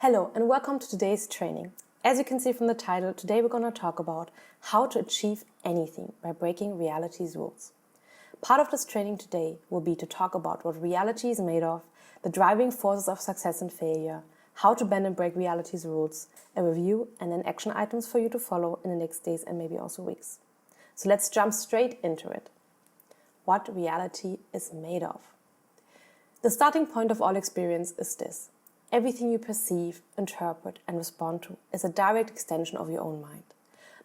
Hello and welcome to today's training. As you can see from the title, today we're going to talk about how to achieve anything by breaking reality's rules. Part of this training today will be to talk about what reality is made of, the driving forces of success and failure, how to bend and break reality's rules, a review, and then action items for you to follow in the next days and maybe also weeks. So let's jump straight into it. What reality is made of. The starting point of all experience is this. Everything you perceive, interpret, and respond to is a direct extension of your own mind,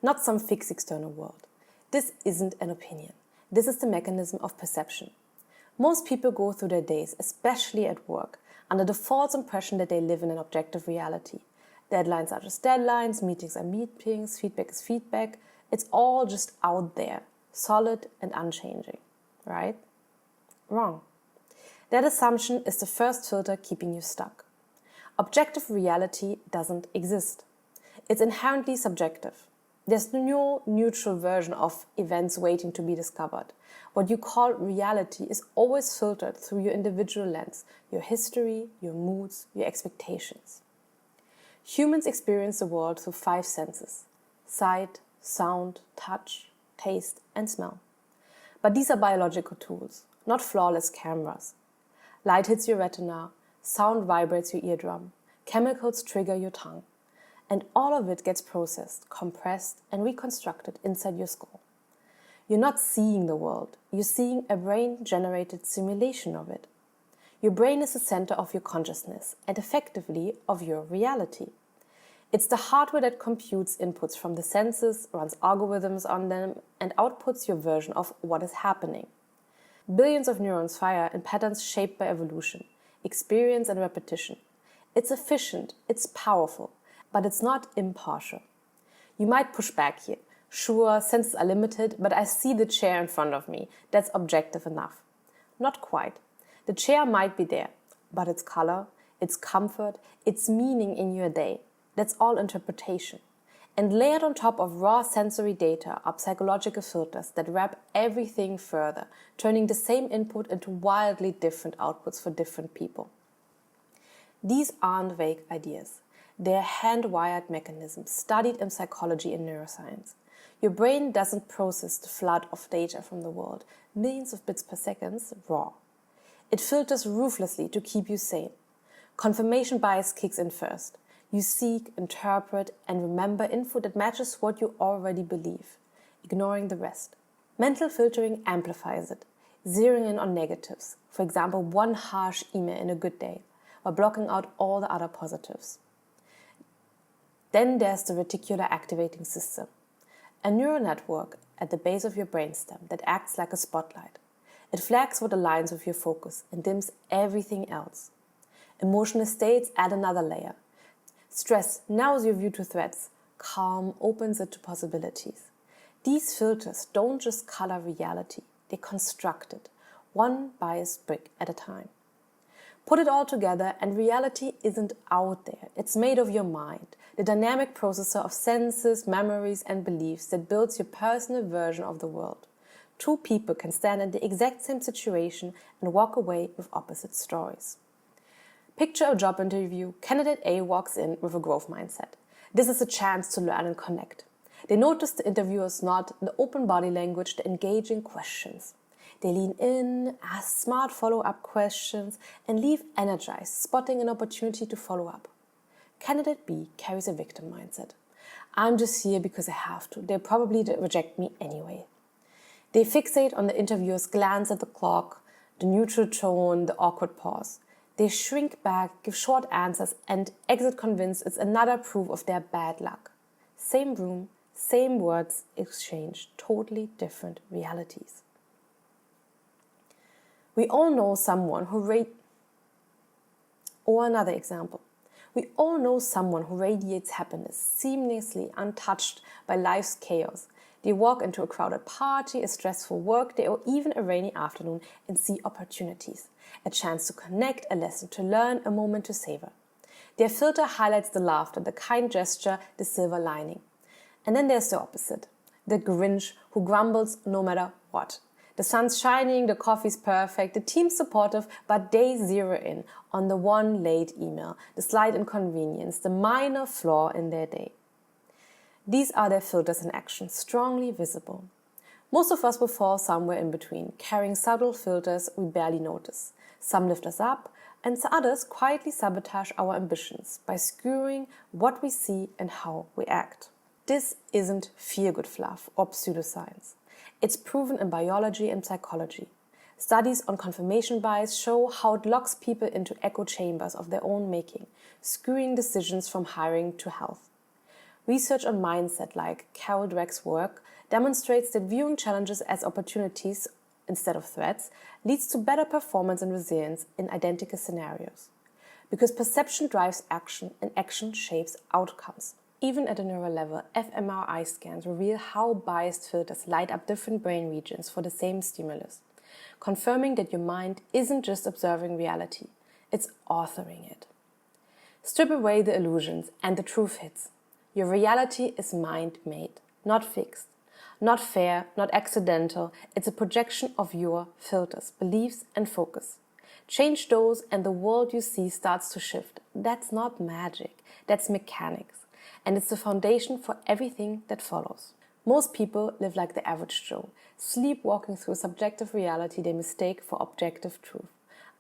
not some fixed external world. This isn't an opinion. This is the mechanism of perception. Most people go through their days, especially at work, under the false impression that they live in an objective reality. Deadlines are just deadlines, meetings are meetings, feedback is feedback. It's all just out there, solid and unchanging, right? Wrong. That assumption is the first filter keeping you stuck. Objective reality doesn't exist. It's inherently subjective. There's no neutral version of events waiting to be discovered. What you call reality is always filtered through your individual lens, your history, your moods, your expectations. Humans experience the world through 5 senses: sight, sound, touch, taste, and smell. But these are biological tools, not flawless cameras. Light hits your retina, sound vibrates your eardrum, chemicals trigger your tongue, and all of it gets processed, compressed, and reconstructed inside your skull. You're not seeing the world, you're seeing a brain-generated simulation of it. Your brain is the center of your consciousness and effectively of your reality. It's the hardware that computes inputs from the senses, runs algorithms on them, and outputs your version of what is happening. Billions of neurons fire in patterns shaped by evolution, experience and repetition. It's efficient, it's powerful, but it's not impartial. You might push back here. Sure, senses are limited, but I see the chair in front of me. That's objective enough. Not quite. The chair might be there, but its color, its comfort, its meaning in your day, that's all interpretation. And layered on top of raw sensory data are psychological filters that wrap everything further, turning the same input into wildly different outputs for different people. These aren't vague ideas. They're hand-wired mechanisms studied in psychology and neuroscience. Your brain doesn't process the flood of data from the world, millions of bits per second, raw. It filters ruthlessly to keep you sane. Confirmation bias kicks in first. You seek, interpret, and remember info that matches what you already believe, ignoring the rest. Mental filtering amplifies it, zeroing in on negatives, for example, one harsh email in a good day, while blocking out all the other positives. Then there's the reticular activating system, a neural network at the base of your brainstem that acts like a spotlight. It flags what aligns with your focus and dims everything else. Emotional states add another layer. Stress narrows your view to threats. Calm opens it to possibilities. These filters don't just color reality, they construct it, one biased brick at a time. Put it all together and reality isn't out there. It's made of your mind, the dynamic processor of senses, memories, and beliefs that builds your personal version of the world. 2 people can stand in the exact same situation and walk away with opposite stories. Picture a job interview. Candidate A walks in with a growth mindset. This is a chance to learn and connect. They notice the interviewer's nod, the open body language, the engaging questions. They lean in, ask smart follow-up questions, and leave energized, spotting an opportunity to follow up. Candidate B carries a victim mindset. I'm just here because I have to. They'll probably reject me anyway. They fixate on the interviewer's glance at the clock, the neutral tone, the awkward pause. They shrink back, give short answers, and exit convinced it's another proof of their bad luck. Same room, same words exchanged, totally different realities. We all know someone who Or another example. We all know someone who radiates happiness, seamlessly untouched by life's chaos. They walk into a crowded party, a stressful workday, or even a rainy afternoon and see opportunities. A chance to connect, a lesson to learn, a moment to savor. Their filter highlights the laughter, the kind gesture, the silver lining. And then there's the opposite. The Grinch who grumbles no matter what. The sun's shining, the coffee's perfect, the team's supportive, but they zero in on the one late email, the slight inconvenience, the minor flaw in their day. These are their filters in action, strongly visible. Most of us will fall somewhere in between, carrying subtle filters we barely notice. Some lift us up, and others quietly sabotage our ambitions by skewing what we see and how we act. This isn't feel-good fluff or pseudoscience. It's proven in biology and psychology. Studies on confirmation bias show how it locks people into echo chambers of their own making, skewing decisions from hiring to health. Research on mindset, like Carol Dweck's work, demonstrates that viewing challenges as opportunities instead of threats leads to better performance and resilience in identical scenarios. Because perception drives action and action shapes outcomes. Even at a neural level, fMRI scans reveal how biased filters light up different brain regions for the same stimulus, confirming that your mind isn't just observing reality, it's authoring it. Strip away the illusions and the truth hits. Your reality is mind-made, not fixed, not fair, not accidental. It's a projection of your filters, beliefs and focus. Change those and the world you see starts to shift. That's not magic, that's mechanics. And it's the foundation for everything that follows. Most people live like the average Joe, sleepwalking through subjective reality they mistake for objective truth,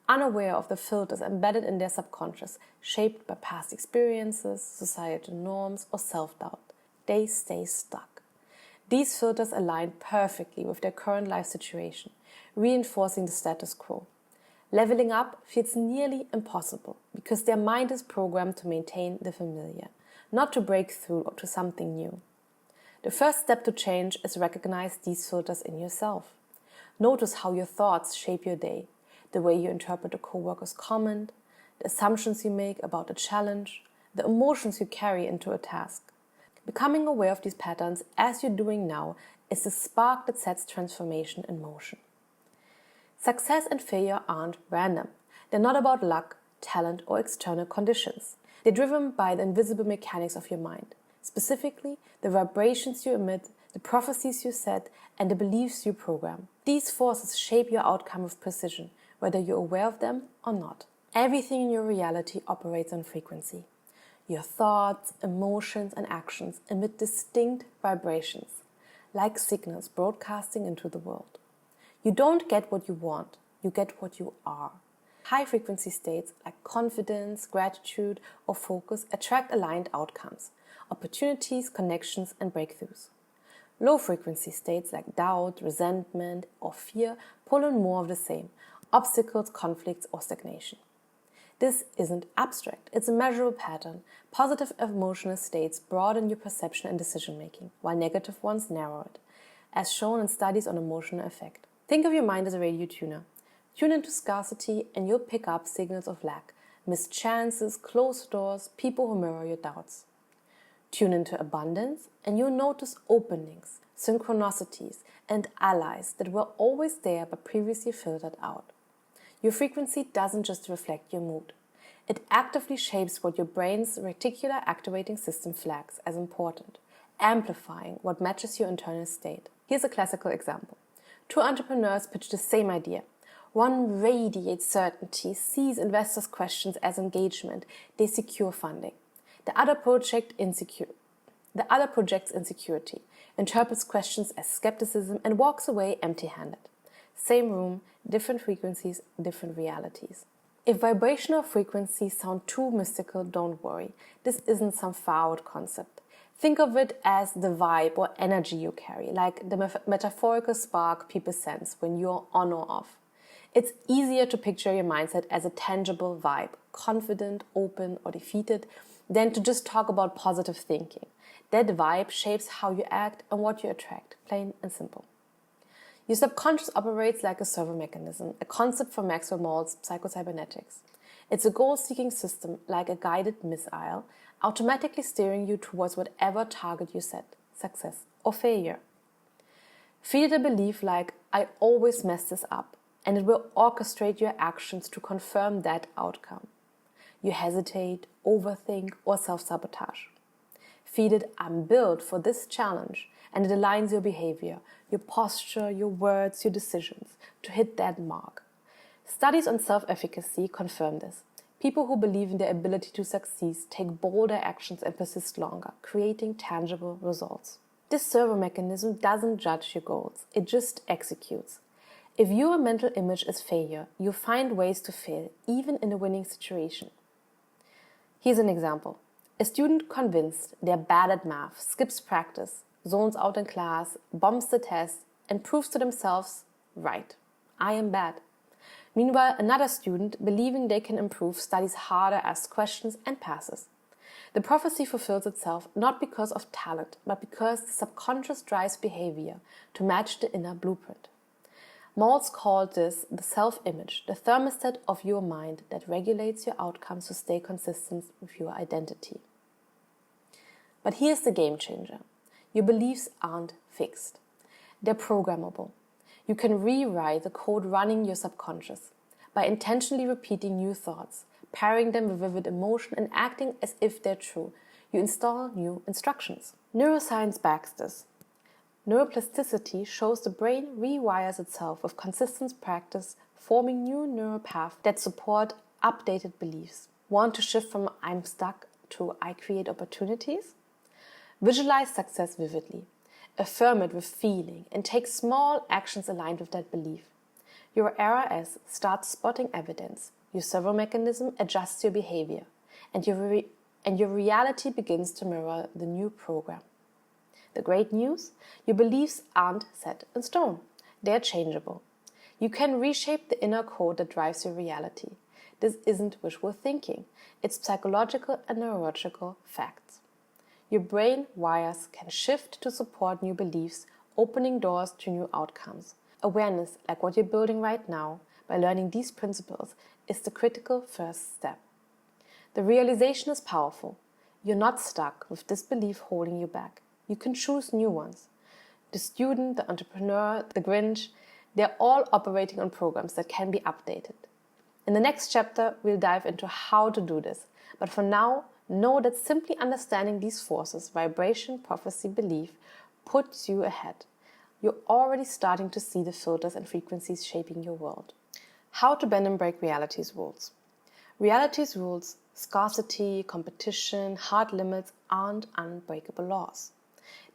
unaware of the filters embedded in their subconscious, shaped by past experiences, societal norms, or self-doubt. They stay stuck. These filters align perfectly with their current life situation, reinforcing the status quo. Leveling up feels nearly impossible because their mind is programmed to maintain the familiar, not to break through or to something new. The first step to change is recognize these filters in yourself. Notice how your thoughts shape your day, the way you interpret a coworker's comment, the assumptions you make about a challenge, the emotions you carry into a task. Becoming aware of these patterns, as you're doing now, is the spark that sets transformation in motion. Success and failure aren't random. They're not about luck, talent, or external conditions. They're driven by the invisible mechanics of your mind, specifically the vibrations you emit, the prophecies you set, and the beliefs you program. These forces shape your outcome with precision, whether you're aware of them or not. Everything in your reality operates on frequency. Your thoughts, emotions, and actions emit distinct vibrations, like signals broadcasting into the world. You don't get what you want, you get what you are. High-frequency states like confidence, gratitude, or focus attract aligned outcomes, opportunities, connections, and breakthroughs. Low-frequency states like doubt, resentment, or fear pull in more of the same, obstacles, conflicts, or stagnation. This isn't abstract, it's a measurable pattern. Positive emotional states broaden your perception and decision-making, while negative ones narrow it, as shown in studies on emotional effect. Think of your mind as a radio tuner. Tune into scarcity and you'll pick up signals of lack, missed chances, closed doors, people who mirror your doubts. Tune into abundance and you'll notice openings, synchronicities, and allies that were always there but previously filtered out. Your frequency doesn't just reflect your mood. It actively shapes what your brain's reticular activating system flags as important, amplifying what matches your internal state. Here's a classical example. Two entrepreneurs pitch the same idea. One radiates certainty, sees investors' questions as engagement, they secure funding. The other projects insecurity, interprets questions as skepticism, and walks away empty-handed. Same room, different frequencies, different realities. If vibrational frequencies sound too mystical, don't worry. This isn't some far-out concept. Think of it as the vibe or energy you carry, like the metaphorical spark people sense when you're on or off. It's easier to picture your mindset as a tangible vibe, confident, open, or defeated, than to just talk about positive thinking. That vibe shapes how you act and what you attract, plain and simple. Your subconscious operates like a servo mechanism, a concept from Maxwell Maltz's psychocybernetics. It's a goal-seeking system, like a guided missile, automatically steering you towards whatever target you set, success or failure. Feed it a belief like, I always mess this up, and it will orchestrate your actions to confirm that outcome. You hesitate, overthink, or self-sabotage. Feed it, I'm built for this challenge, and it aligns your behavior, your posture, your words, your decisions to hit that mark. Studies on self-efficacy confirm this. People who believe in their ability to succeed take bolder actions and persist longer, creating tangible results. This servo mechanism doesn't judge your goals, it just executes. If your mental image is failure, you find ways to fail, even in a winning situation. Here's an example. A student convinced they're bad at math skips practice, zones out in class, bombs the test, and proves to themselves, right, I am bad. Meanwhile, another student, believing they can improve, studies harder, asks questions, and passes. The prophecy fulfills itself not because of talent, but because the subconscious drives behavior to match the inner blueprint. Maltz called this the self-image, the thermostat of your mind that regulates your outcomes to stay consistent with your identity. But here's the game changer. Your beliefs aren't fixed. They're programmable. You can rewrite the code running your subconscious by intentionally repeating new thoughts, pairing them with vivid emotion, and acting as if they're true. You install new instructions. Neuroscience backs this. Neuroplasticity shows the brain rewires itself with consistent practice, forming new neural paths that support updated beliefs. Want to shift from I'm stuck to I create opportunities? Visualize success vividly. Affirm it with feeling and take small actions aligned with that belief. Your RRS starts spotting evidence. Your servo mechanism adjusts your behavior, and your reality begins to mirror the new program. The great news? Your beliefs aren't set in stone. They're changeable. You can reshape the inner code that drives your reality. This isn't wishful thinking. It's psychological and neurological facts. Your brain wires can shift to support new beliefs, opening doors to new outcomes. Awareness, like what you're building right now, by learning these principles, is the critical first step. The realization is powerful. You're not stuck with this belief holding you back. You can choose new ones. The student, the entrepreneur, the Grinch, they're all operating on programs that can be updated. In the next chapter, we'll dive into how to do this. But for now, know that simply understanding these forces, vibration, prophecy, belief, puts you ahead. You're already starting to see the filters and frequencies shaping your world. How to bend and break reality's rules. Reality's rules, scarcity, competition, hard limits, aren't unbreakable laws.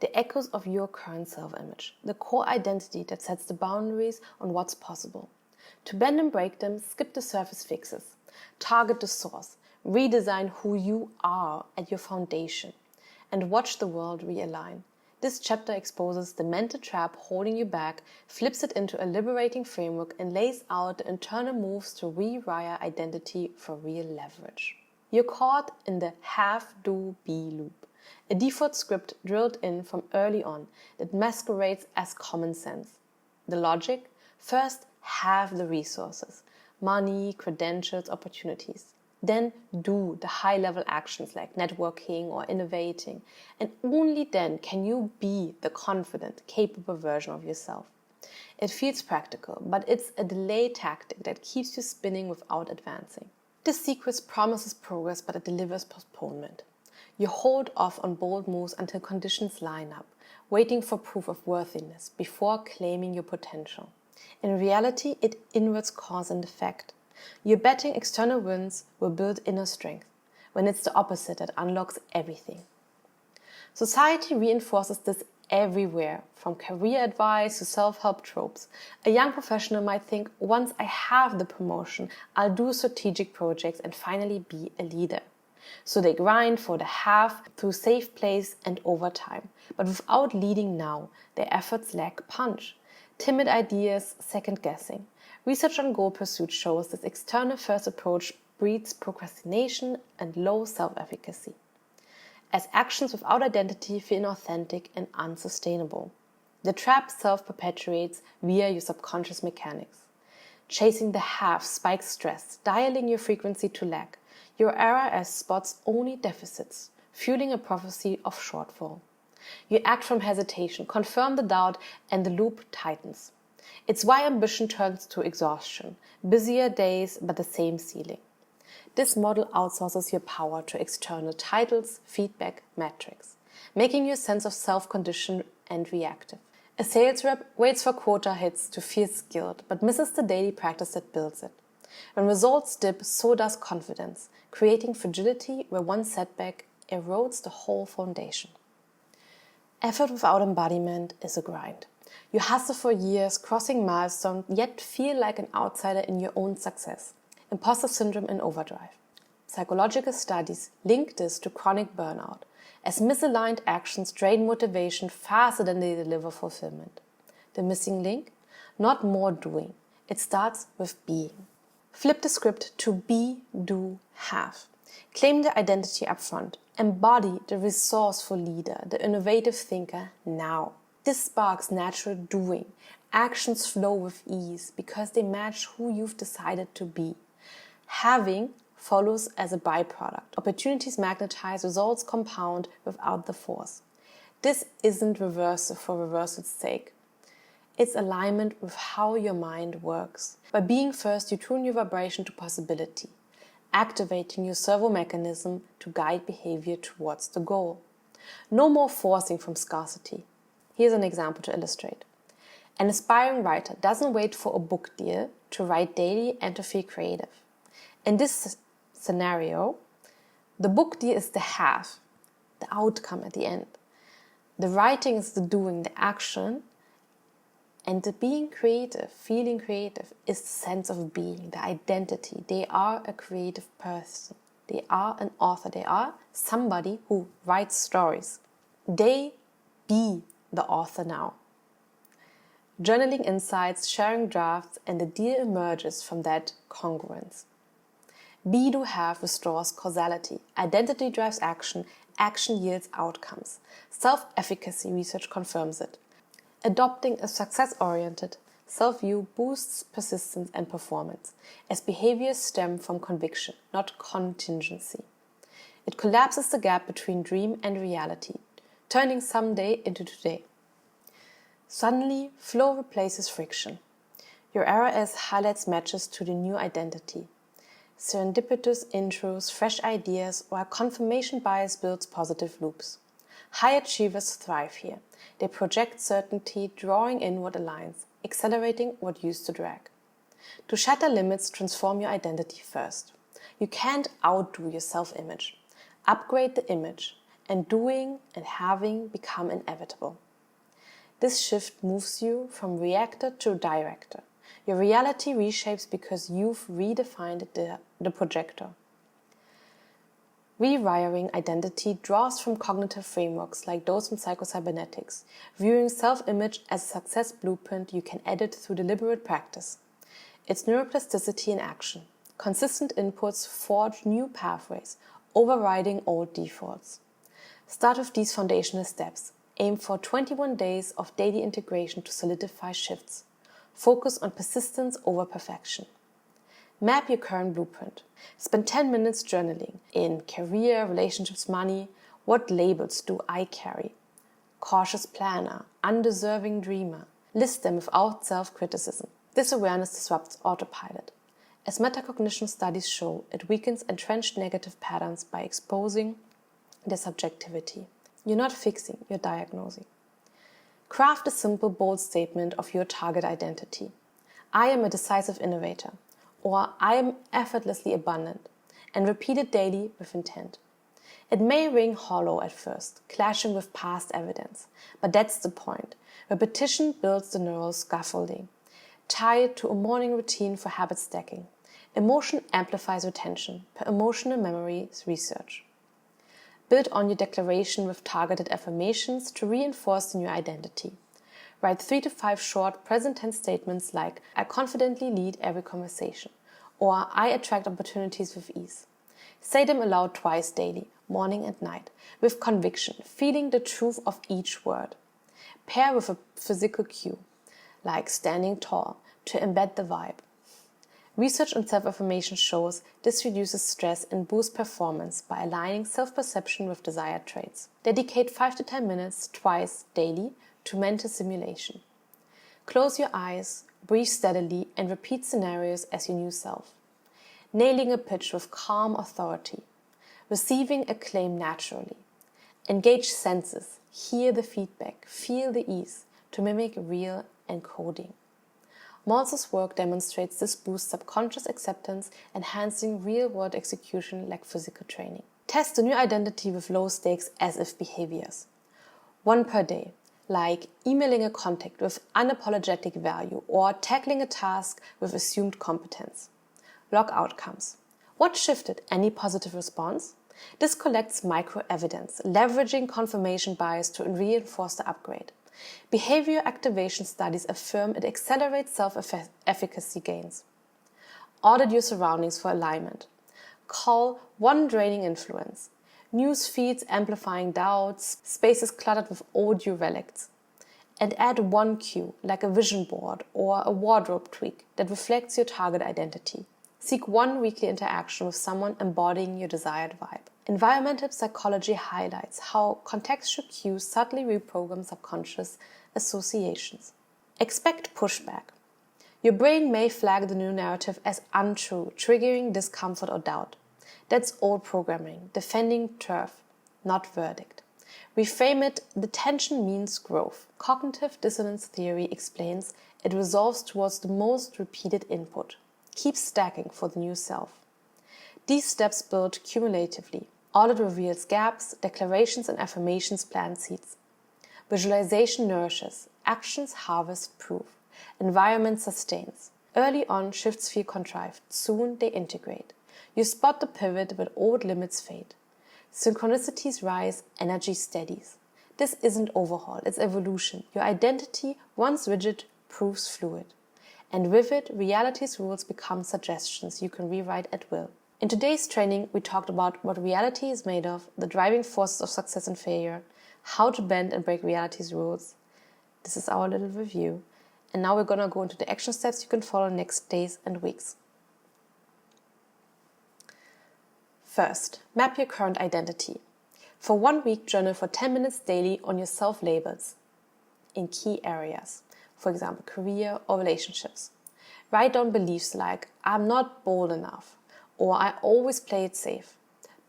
The echoes of your current self-image, the core identity that sets the boundaries on what's possible. To bend and break them, skip the surface fixes. Target the source. Redesign who you are at your foundation. And watch the world realign. This chapter exposes the mental trap holding you back, flips it into a liberating framework, and lays out the internal moves to rewire identity for real leverage. You're caught in the have, do, be loop. A default script drilled in from early on that masquerades as common sense. The logic? First, have the resources, money, credentials, opportunities. Then do the high-level actions like networking or innovating. And only then can you be the confident, capable version of yourself. It feels practical, but it's a delay tactic that keeps you spinning without advancing. This sequence promises progress, but it delivers postponement. You hold off on bold moves until conditions line up, waiting for proof of worthiness before claiming your potential. In reality, it inverts cause and effect. You're betting external wins will build inner strength, when it's the opposite that unlocks everything. Society reinforces this everywhere, from career advice to self-help tropes. A young professional might think, once I have the promotion, I'll do strategic projects and finally be a leader. So they grind for the have through safe plays and overtime. But without leading now, their efforts lack punch. Timid ideas, second guessing. Research on goal pursuit shows this external first approach breeds procrastination and low self-efficacy, as actions without identity feel inauthentic and unsustainable. The trap self-perpetuates via your subconscious mechanics. Chasing the have spikes stress, dialing your frequency to lack. Your RRS spots only deficits, fueling a prophecy of shortfall. You act from hesitation, confirm the doubt, and the loop tightens. It's why ambition turns to exhaustion, busier days but the same ceiling. This model outsources your power to external titles, feedback, metrics. making your sense of self conditioned and reactive. A sales rep waits for quota hits to feel skilled, but misses the daily practice that builds it. When results dip, so does confidence, creating fragility where one setback erodes the whole foundation. Effort without embodiment is a grind. You hustle for years, crossing milestones, yet feel like an outsider in your own success. Imposter syndrome in overdrive. Psychological studies link this to chronic burnout, as misaligned actions drain motivation faster than they deliver fulfillment. The missing link? Not more doing. It starts with being. Flip the script to be, do, have. Claim the identity up front. Embody the resourceful leader, the innovative thinker now. This sparks natural doing. Actions flow with ease because they match who you've decided to be. Having follows as a byproduct. Opportunities magnetize, results compound without the force. This isn't reversal for reversal's sake. It's alignment with how your mind works. By being first, you tune your vibration to possibility, activating your servo mechanism to guide behavior towards the goal. No more forcing from scarcity. Here's an example to illustrate. An aspiring writer doesn't wait for a book deal to write daily and to feel creative. In this scenario, the book deal is the have, the outcome at the end. The writing is the doing, the action, and the being creative, feeling creative is the sense of being, the identity. They are a creative person. They are an author. They are somebody who writes stories. They be the author now. Journaling insights, sharing drafts, and the deal emerges from that congruence. Be do have restores causality. Identity drives action. Action yields outcomes. Self-efficacy research confirms it. Adopting a success-oriented self-view boosts persistence and performance, as behaviors stem from conviction, not contingency. It collapses the gap between dream and reality, turning someday into today. Suddenly, flow replaces friction. Your RS highlights matches to the new identity. Serendipitous intros, fresh ideas, while confirmation bias builds positive loops. High achievers thrive here. They project certainty, drawing in what aligns, accelerating what used to drag. To shatter limits, transform your identity first. You can't outdo your self-image. Upgrade the image, and doing and having become inevitable. This shift moves you from reactor to director. Your reality reshapes because you've redefined the projector. Rewiring identity draws from cognitive frameworks like those in psychocybernetics, viewing self-image as a success blueprint you can edit through deliberate practice. It's neuroplasticity in action. Consistent inputs forge new pathways, overriding old defaults. Start with these foundational steps. Aim for 21 days of daily integration to solidify shifts. Focus on persistence over perfection. Map your current blueprint. Spend 10 minutes journaling in career, relationships, money. What labels do I carry? Cautious planner, undeserving dreamer. List them without self-criticism. This awareness disrupts autopilot. As metacognition studies show, it weakens entrenched negative patterns by exposing their subjectivity. You're not fixing, you're diagnosing. Craft a simple, bold statement of your target identity. I am a decisive innovator, or I am effortlessly abundant, and repeat it daily with intent. It may ring hollow at first, clashing with past evidence, but that's the point. Repetition builds the neural scaffolding. Tie it to a morning routine for habit stacking. Emotion amplifies retention, per emotional memories research. Build on your declaration with targeted affirmations to reinforce the new identity. Write 3 to 5 short present tense statements like I confidently lead every conversation or I attract opportunities with ease. Say them aloud twice daily, morning and night, with conviction, feeling the truth of each word. Pair with a physical cue, like standing tall, to embed the vibe. Research on self-affirmation shows this reduces stress and boosts performance by aligning self-perception with desired traits. Dedicate 5 to 10 minutes twice daily to mental simulation. Close your eyes, breathe steadily, and repeat scenarios as your new self. Nailing a pitch with calm authority. Receiving acclaim naturally. Engage senses, hear the feedback, feel the ease to mimic real encoding. Maltz's work demonstrates this boosts subconscious acceptance, enhancing real-world execution like physical training. Test the new identity with low-stakes as-if behaviors. 1 per day, like emailing a contact with unapologetic value or tackling a task with assumed competence. Log outcomes. What shifted? Any positive response? This collects micro-evidence, leveraging confirmation bias to reinforce the upgrade. Behavior activation studies affirm it accelerates self-efficacy gains. Audit your surroundings for alignment. Call one draining influence. News feeds amplifying doubts, spaces cluttered with audio relics. And add one cue, like a vision board or a wardrobe tweak that reflects your target identity. Seek one weekly interaction with someone embodying your desired vibe. Environmental psychology highlights how contextual cues subtly reprogram subconscious associations. Expect pushback. Your brain may flag the new narrative as untrue, triggering discomfort or doubt. That's old programming, defending turf, not verdict. Reframe it, the tension means growth. Cognitive dissonance theory explains it resolves towards the most repeated input. Keep stacking for the new self. These steps build cumulatively. Audit reveals gaps, declarations and affirmations plant seeds. Visualization nourishes, actions harvest proof, environment sustains. Early on, shifts feel contrived, soon they integrate. You spot the pivot, but old limits fade. Synchronicities rise, energy steadies. This isn't overhaul, it's evolution. Your identity, once rigid, proves fluid. And with it, reality's rules become suggestions you can rewrite at will. In today's training, we talked about what reality is made of, the driving forces of success and failure, how to bend and break reality's rules. This is our little review. And now we're going to go into the action steps you can follow next days and weeks. First, map your current identity. For 1 week, journal for 10 minutes daily on your self-labels in key areas. For example, career or relationships. Write down beliefs like, I'm not bold enough, or I always play it safe.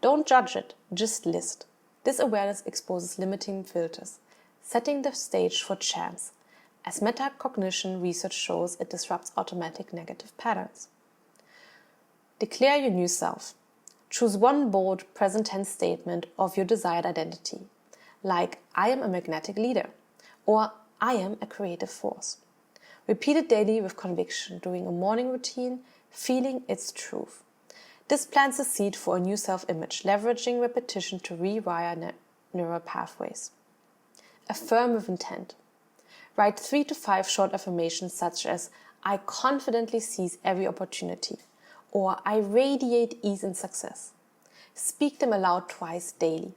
Don't judge it, just list. This awareness exposes limiting filters, setting the stage for chance. As metacognition research shows, it disrupts automatic negative patterns. Declare your new self. Choose one bold present tense statement of your desired identity, like I am a magnetic leader, or I am a creative force. Repeat it daily with conviction during a morning routine, feeling its truth. This plants a seed for a new self-image, leveraging repetition to rewire neural pathways. Affirm with intent. Write 3 to 5 short affirmations such as I confidently seize every opportunity, or I radiate ease and success. Speak them aloud twice daily,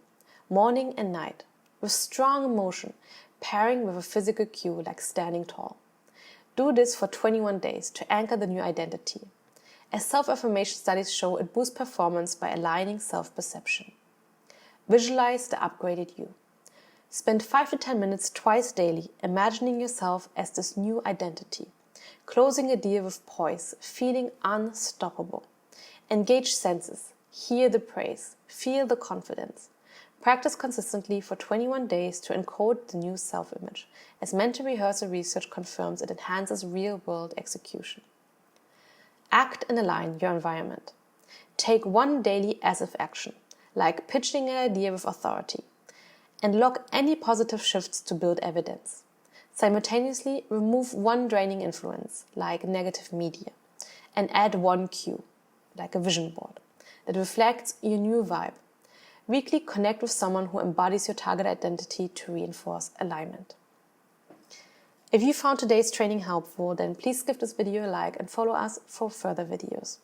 morning and night, with strong emotion, pairing with a physical cue like standing tall. Do this for 21 days to anchor the new identity. As self-affirmation studies show, it boosts performance by aligning self-perception. Visualize the upgraded you. Spend 5 to 10 minutes twice daily imagining yourself as this new identity, closing a deal with poise, feeling unstoppable. Engage senses, hear the praise, feel the confidence. Practice consistently for 21 days to encode the new self-image, as mental rehearsal research confirms it enhances real-world execution. Act and align your environment. Take one daily as-if action, like pitching an idea with authority, and log any positive shifts to build evidence. Simultaneously, remove one draining influence, like negative media, and add one cue, like a vision board, that reflects your new vibe. Weekly, connect with someone who embodies your target identity to reinforce alignment. If you found today's training helpful, then please give this video a like and follow us for further videos.